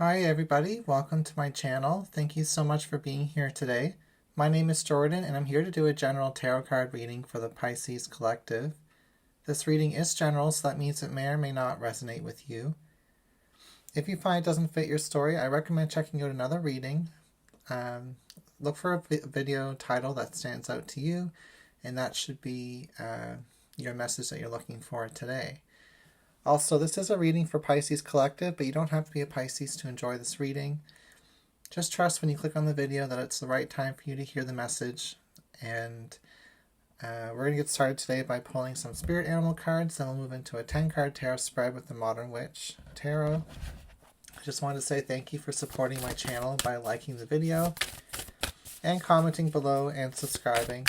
Hi everybody, welcome to my channel. Thank you so much for being here today. My name is Jordan and I'm here to do a general tarot card reading for the Pisces Collective. This reading is general, so that means it may or may not resonate with you. If you find it doesn't fit your story, I recommend checking out another reading. Look for a video title that stands out to you, and that should be your message that you're looking for today. Also, this is a reading for Pisces Collective, but you don't have to be a Pisces to enjoy this reading. Just trust when you click on the video that it's the right time for you to hear the message. And we're going to get started today by pulling some spirit animal cards, then we'll move into a 10-card tarot spread with the Modern Witch Tarot. I just wanted to say thank you for supporting my channel by liking the video and commenting below and subscribing.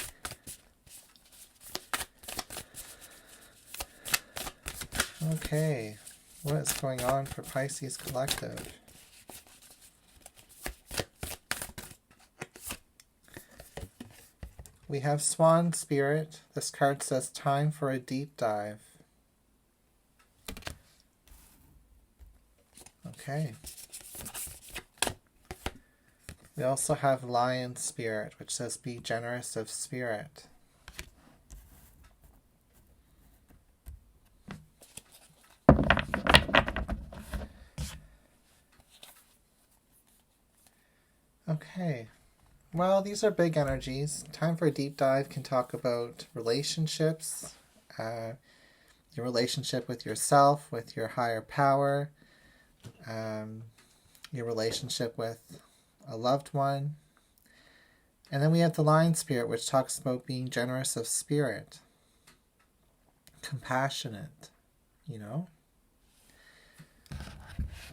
Okay, what is going on for Pisces Collective? We have Swan Spirit. This card says time for a deep dive. Okay. We also have Lion Spirit, which says be generous of spirit. Okay, well, these are big energies. Time for a deep dive can talk about relationships, your relationship with yourself, with your higher power, your relationship with a loved one. And then we have the Lion Spirit, which talks about being generous of spirit, compassionate,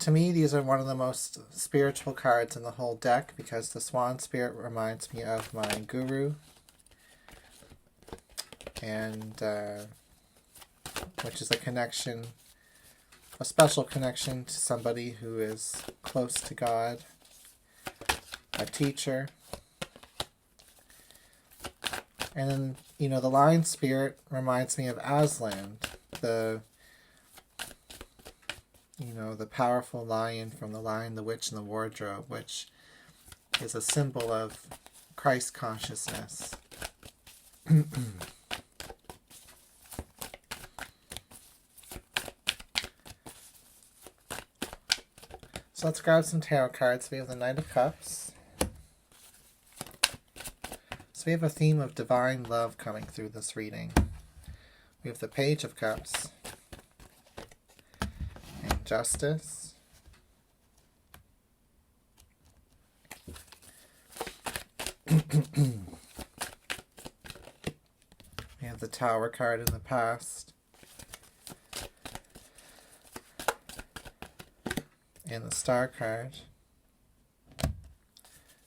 To me, these are one of the most spiritual cards in the whole deck because the Swan Spirit reminds me of my guru, and which is a connection, a special connection to somebody who is close to God, a teacher. And then, the Lion Spirit reminds me of Aslan, the powerful lion from The Lion, the Witch, and the Wardrobe, which is a symbol of Christ consciousness. So let's grab some tarot cards. We have the Knight of Cups. So we have a theme of divine love coming through this reading. We have the Page of Cups. Justice. We have the Tower card in the past. And the Star card.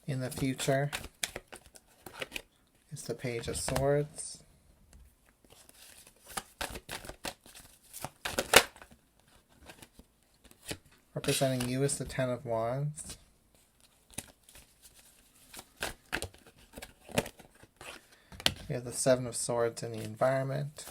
In the future is the Page of Swords. Representing you is the Ten of Wands. We have the Seven of Swords in the environment.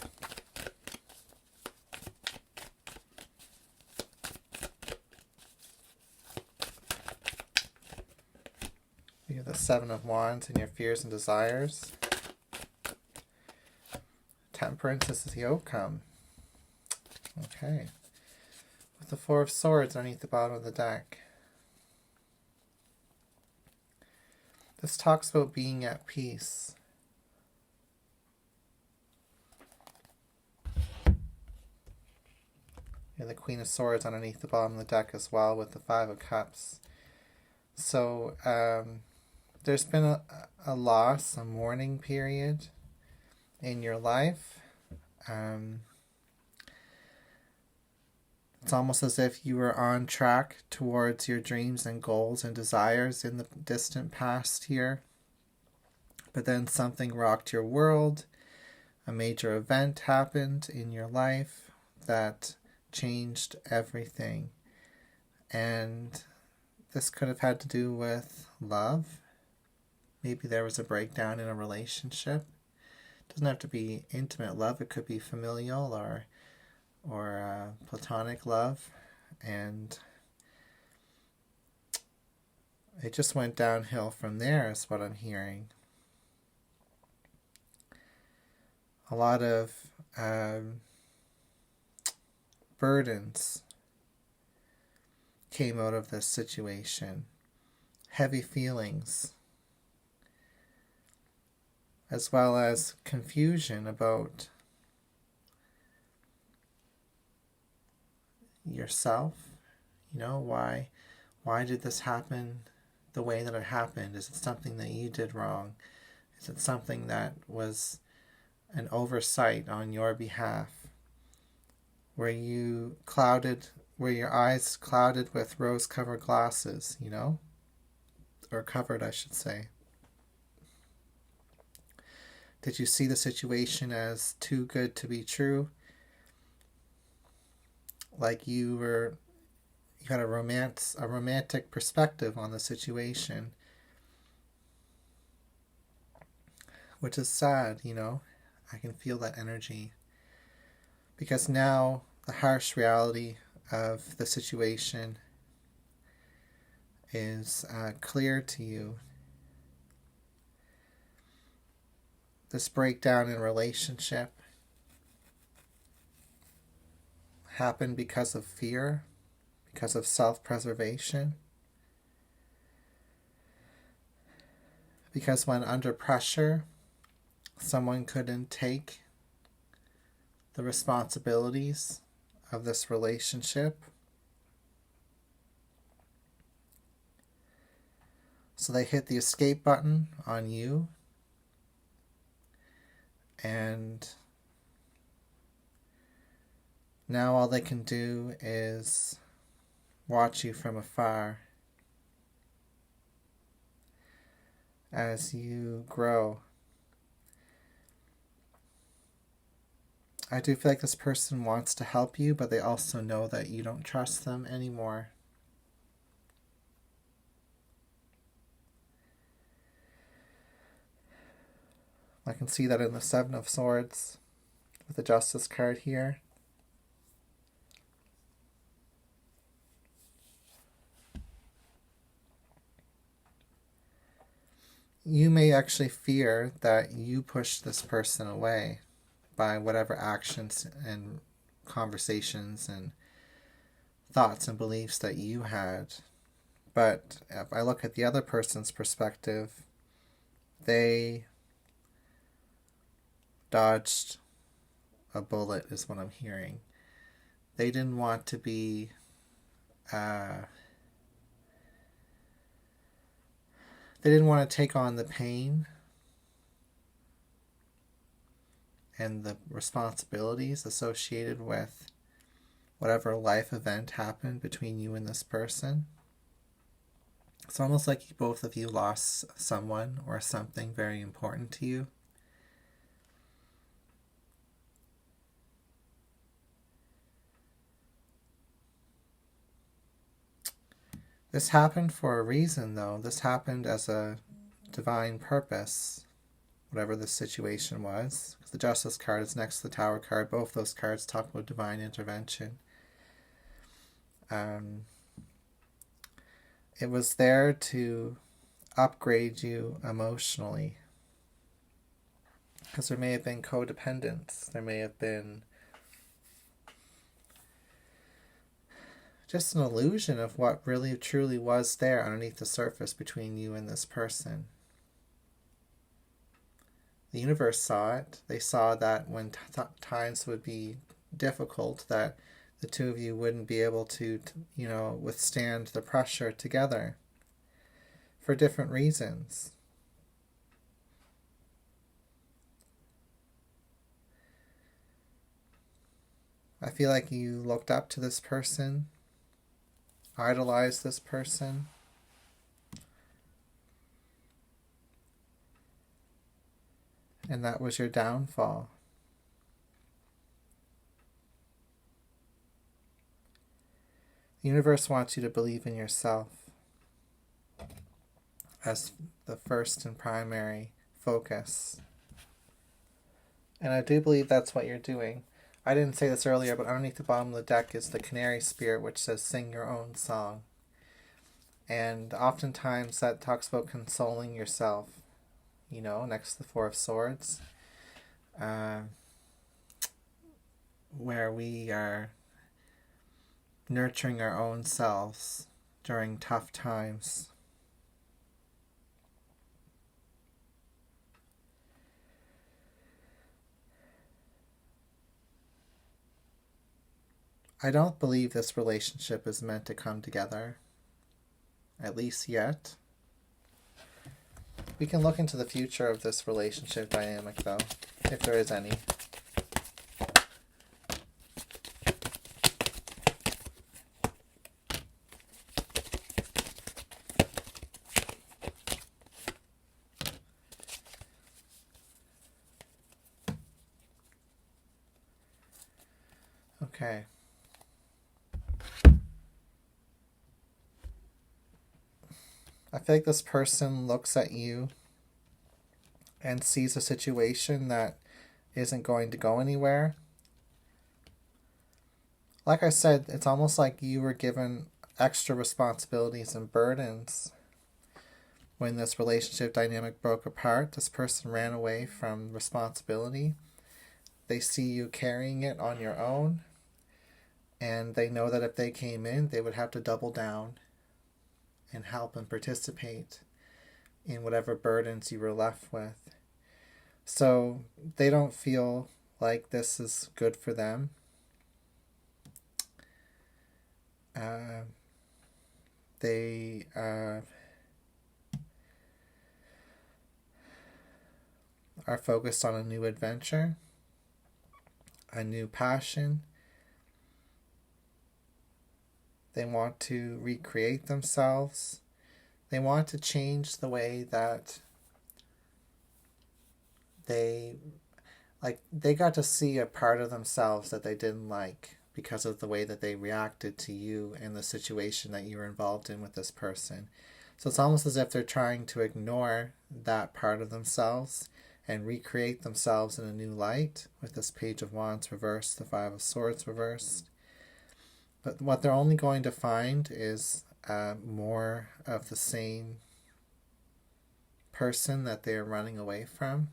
We have the Seven of Wands in your fears and desires. Temperance is the outcome. Okay. The Four of Swords underneath the bottom of the deck. This talks about being at peace. And the Queen of Swords underneath the bottom of the deck as well, with the Five of Cups. So there's been a loss, a mourning period in your life. It's almost as if you were on track towards your dreams and goals and desires in the distant past here. But then something rocked your world. A major event happened in your life that changed everything. And this could have had to do with love. Maybe there was a breakdown in a relationship. It doesn't have to be intimate love. It could be familial or platonic love, and it just went downhill from there is what I'm hearing. A lot of burdens came out of this situation. Heavy feelings, as well as confusion about yourself. You know, why did this happen the way that it happened? Is it something that you did wrong? Is it something that was an oversight on your behalf? Where your eyes clouded with rose-colored glasses, you know? Or covered, I should say. Did you see the situation as too good to be true? Like you had a romantic perspective on the situation, which is sad, you know. I can feel that energy, because now the harsh reality of the situation is clear to you. This breakdown in relationship happened because of fear, because of self-preservation, because when under pressure, someone couldn't take the responsibilities of this relationship. So they hit the escape button on you, and now all they can do is watch you from afar as you grow. I do feel like this person wants to help you, but they also know that you don't trust them anymore. I can see that in the Seven of Swords with the Justice card here. You may actually fear that you pushed this person away by whatever actions and conversations and thoughts and beliefs that you had. But if I look at the other person's perspective, they dodged a bullet is what I'm hearing. They didn't want to be they didn't want to take on the pain and the responsibilities associated with whatever life event happened between you and this person. It's almost like both of you lost someone or something very important to you. This happened for a reason, though. This happened as a divine purpose, whatever the situation was. Because the Justice card is next to the Tower card. Both those cards talk about divine intervention. It was there to upgrade you emotionally. Because there may have been codependence. There may have been just an illusion of what really truly was there underneath the surface between you and this person. The universe saw it. They saw that when times would be difficult, that the two of you wouldn't be able to, withstand the pressure together for different reasons. I feel like you looked up to this person, idolized this person, and that was your downfall. The universe wants you to believe in yourself as the first and primary focus. And I do believe that's what you're doing. I didn't say this earlier, but underneath the bottom of the deck is the Canary Spirit, which says, sing your own song. And oftentimes that talks about consoling yourself, next to the Four of Swords, where we are nurturing our own selves during tough times. I don't believe this relationship is meant to come together, at least yet. We can look into the future of this relationship dynamic, though, if there is any. Okay. I feel like this person looks at you and sees a situation that isn't going to go anywhere. Like I said, it's almost like you were given extra responsibilities and burdens. When this relationship dynamic broke apart, this person ran away from responsibility. They see you carrying it on your own, and they know that if they came in, they would have to double down and help and participate in whatever burdens you were left with. So they don't feel like this is good for them. They are focused on a new adventure, a new passion. They want to recreate themselves. They want to change the way that they got to see a part of themselves that they didn't like because of the way that they reacted to you and the situation that you were involved in with this person. So it's almost as if they're trying to ignore that part of themselves and recreate themselves in a new light with this Page of Wands reversed, the Five of Swords reversed. But what they're only going to find is more of the same person that they're running away from,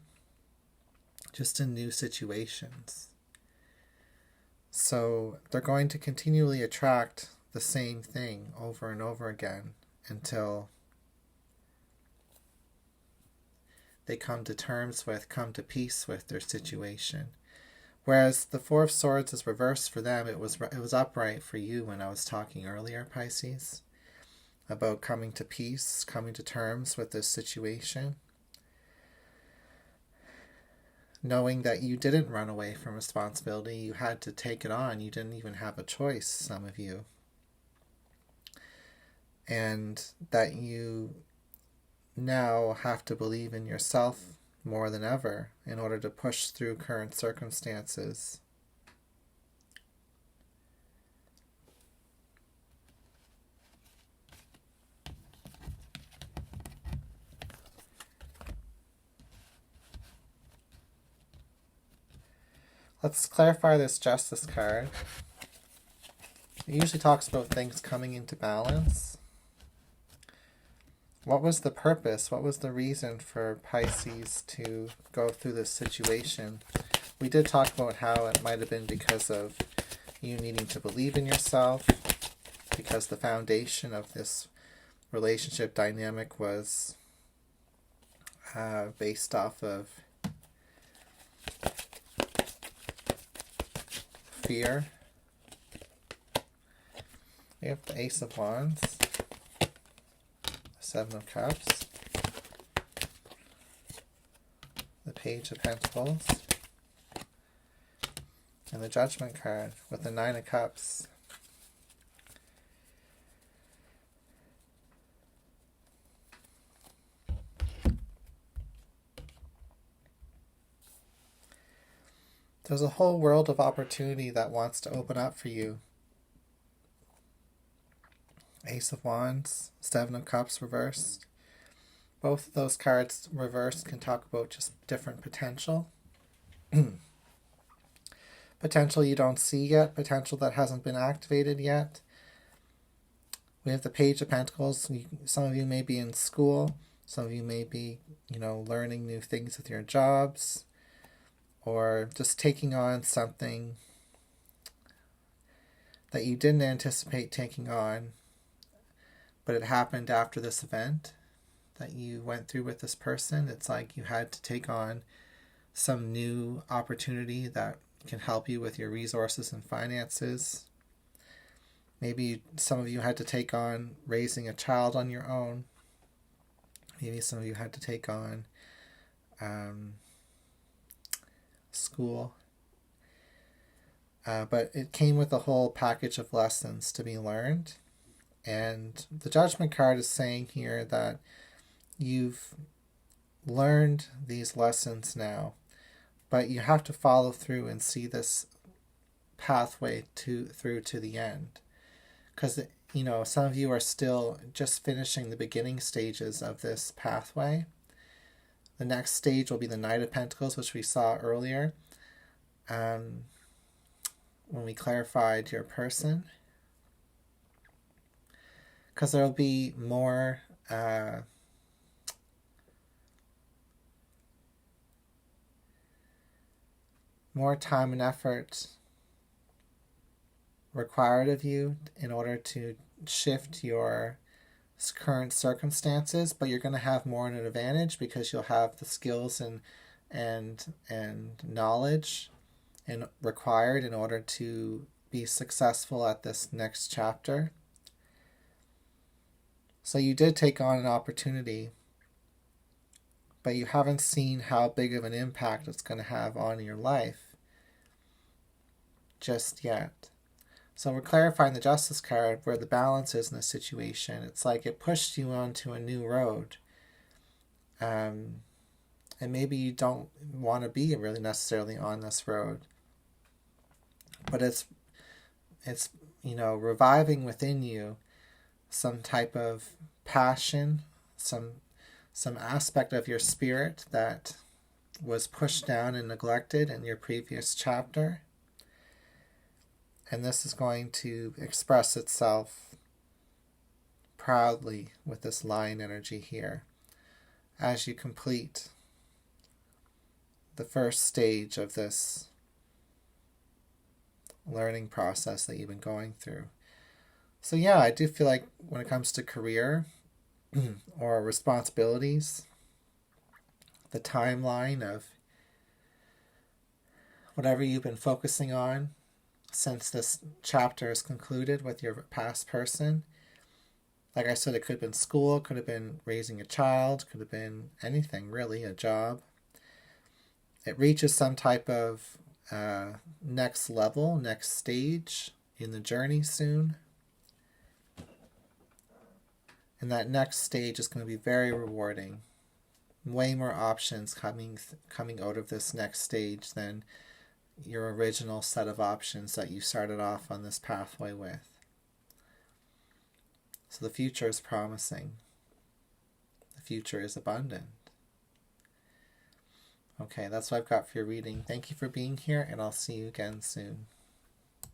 just in new situations. So they're going to continually attract the same thing over and over again until they come to peace with their situation. Whereas the Four of Swords is reversed for them, it was upright for you when I was talking earlier, Pisces, about coming to peace, coming to terms with this situation. Knowing that you didn't run away from responsibility, you had to take it on. You didn't even have a choice, some of you. And that you now have to believe in yourself more than ever in order to push through current circumstances. Let's clarify this Justice card. It usually talks about things coming into balance. What was the purpose? What was the reason for Pisces to go through this situation? We did talk about how it might have been because of you needing to believe in yourself, because the foundation of this relationship dynamic was based off of fear. We have the Ace of Wands, Seven of Cups, the Page of Pentacles, and the Judgment card with the Nine of Cups. There's a whole world of opportunity that wants to open up for you. Ace of Wands, Seven of Cups reversed. Both of those cards reversed can talk about just different potential. Potential you don't see yet, potential that hasn't been activated yet. We have the Page of Pentacles. Some of you may be in school. Some of you may be, learning new things with your jobs, or just taking on something that you didn't anticipate taking on, but it happened after this event that you went through with this person. It's like you had to take on some new opportunity that can help you with your resources and finances. Maybe some of you had to take on raising a child on your own. Maybe some of you had to take on school. But it came with a whole package of lessons to be learned. And the Judgment card is saying here that you've learned these lessons now, but you have to follow through and see this pathway through to the end. Because, some of you are still just finishing the beginning stages of this pathway. The next stage will be the Knight of Pentacles, which we saw earlier when we clarified your person. Because there will be more time and effort required of you in order to shift your current circumstances, but you're going to have more of an advantage because you'll have the skills and knowledge required in order to be successful at this next chapter. So you did take on an opportunity, but you haven't seen how big of an impact it's going to have on your life just yet. So we're clarifying the Justice card where the balance is in the situation. It's like it pushed you onto a new road. And maybe you don't want to be really necessarily on this road. But it's reviving within you some type of passion, some aspect of your spirit that was pushed down and neglected in your previous chapter. And this is going to express itself proudly with this Lion energy here as you complete the first stage of this learning process that you've been going through. So yeah, I do feel like when it comes to career or responsibilities, the timeline of whatever you've been focusing on since this chapter is concluded with your past person. Like I said, it could have been school, could have been raising a child, could have been anything really, a job. It reaches some type of next level, next stage in the journey soon. And that next stage is going to be very rewarding. Way more options coming out of this next stage than your original set of options that you started off on this pathway with. So the future is promising. The future is abundant. Okay, that's what I've got for your reading. Thank you for being here, and I'll see you again soon.